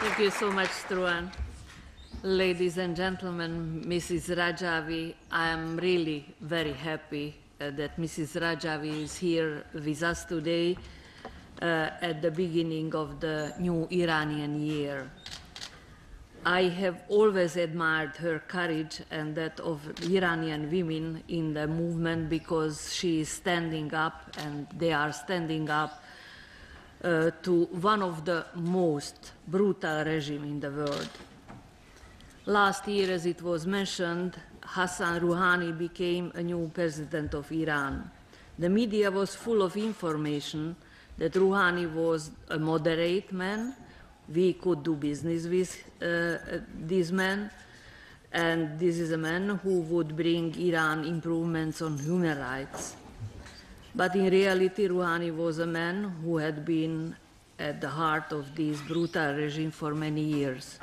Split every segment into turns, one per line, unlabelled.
Thank you so much, Struan. Ladies and gentlemen, Mrs. Rajavi, I am really very happy that Mrs. Rajavi is here with us today at the beginning of the new Iranian year. I have always admired her courage and that of Iranian women in the movement because she is standing up and they are standing up to one of the most brutal regimes in the world. Last year, as it was mentioned, Hassan Rouhani became a new president of Iran. The media was full of information that Rouhani was a moderate man. We could do business with this man, and this is a man who would bring Iran improvements on human rights. But in reality, Rouhani was a man who had been at the heart of this brutal regime for many years.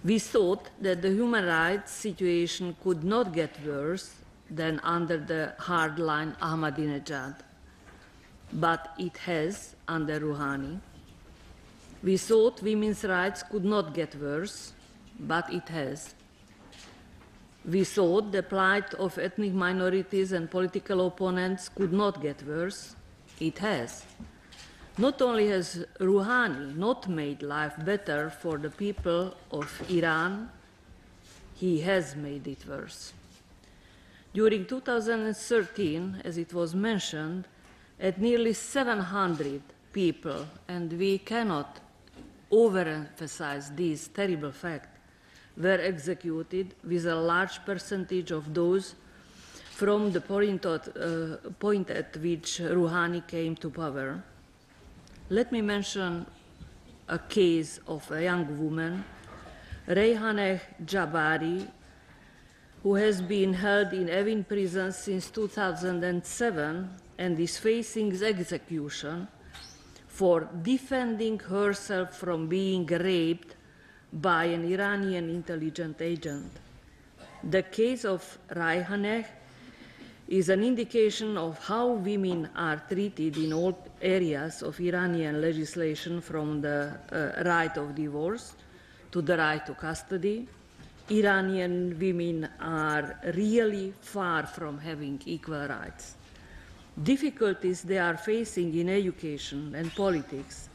We thought that the human rights situation could not get worse than under the hardline Ahmedinژاد, but it has under Rouhani. We thought women's rights could not get worse, but it has. We thought the plight of ethnic minorities and political opponents could not get worse. It has. Not only has Rouhani not made life better for the people of Iran, he has made it worse. During 2013, as it was mentioned, at nearly 700 people, and we cannot overemphasize this terrible fact, were executed, with a large percentage of those from the point at which Rouhani came to power. Let me mention a case of a young woman, Reyhaneh Jabari, who has been held in Evin prison since 2007 and is facing execution for defending herself from being raped by an Iranian intelligence agent. The case of Reyhaneh is an indication of how women are treated in all areas of Iranian legislation, from the right of divorce to the right to custody. Iranian women are really far from having equal rights. Difficulties they are facing in education and politics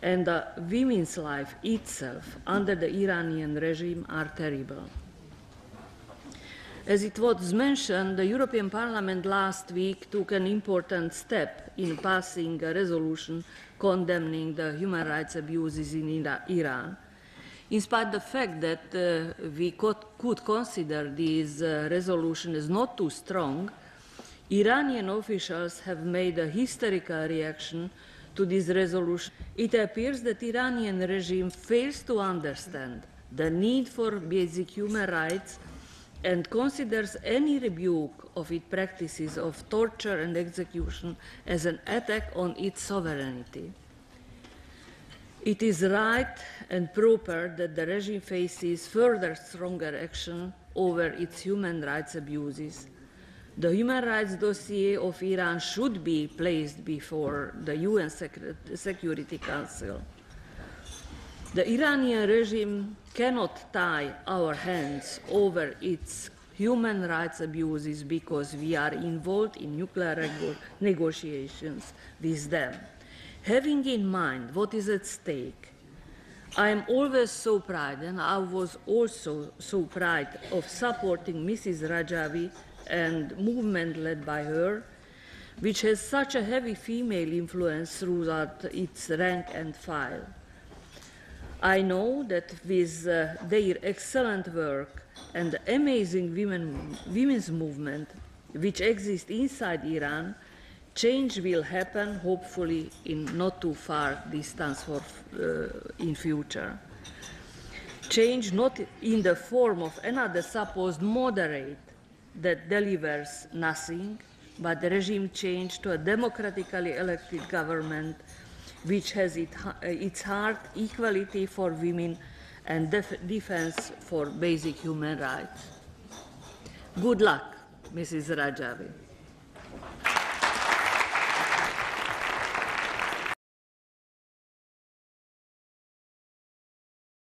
and women's life itself under the Iranian regime are terrible. As it was mentioned, the European Parliament last week took an important step in passing a resolution condemning the human rights abuses in Iran. In spite of the fact that we could consider this resolution as not too strong, Iranian officials have made a hysterical reaction to this resolution. It appears that the Iranian regime fails to understand the need for basic human rights and considers any rebuke of its practices of torture and execution as an attack on its sovereignty. It is right and proper that the regime faces further stronger action over its human rights abuses. The human rights dossier of Iran should be placed before the UN Security Council. The Iranian regime cannot tie our hands over its human rights abuses because we are involved in nuclear negotiations with them. Having in mind what is at stake, I am always so proud, and I was also so proud of supporting Mrs. Rajavi and movement led by her, which has such a heavy female influence throughout its rank and file. I know that with their excellent work and the amazing women's movement which exists inside Iran, change will happen, hopefully in not too far distance in future. Change not in the form of another supposed moderate that delivers nothing, but the regime change to a democratically elected government which has its heart equality for women and defense for basic human rights. Good luck, Mrs. Rajavi.